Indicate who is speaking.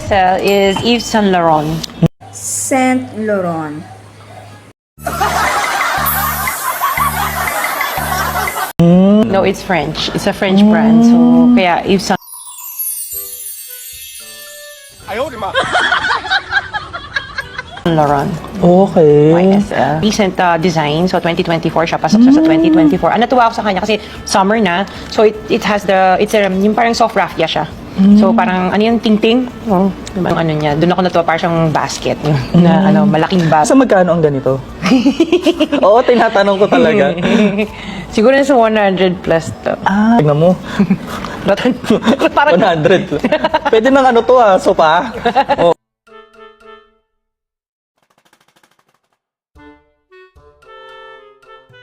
Speaker 1: YSL is Yves Saint Laurent.
Speaker 2: Saint Laurent.
Speaker 1: No, it's French. It's a French brand. So, kaya Yves Saint Laurent.
Speaker 3: Okay.
Speaker 1: YSL. Recent design. So, 2024 siya. Pasok siya sa 2024. Natuwa ako sa kanya kasi summer na. So, it has yung parang soft raffia siya. So, parang, ano yung ting-ting? Oh, diba? Yung ano niya. Doon ako natuwa, parang siyang basket. Na, malaking bag.
Speaker 3: Sa magkano ang ganito? Oo, tinatanong ko talaga.
Speaker 1: Siguro nasa 100 plus to.
Speaker 3: Tignan mo.
Speaker 1: Parang
Speaker 3: 100. Pwede nang ano to sopa. Oo.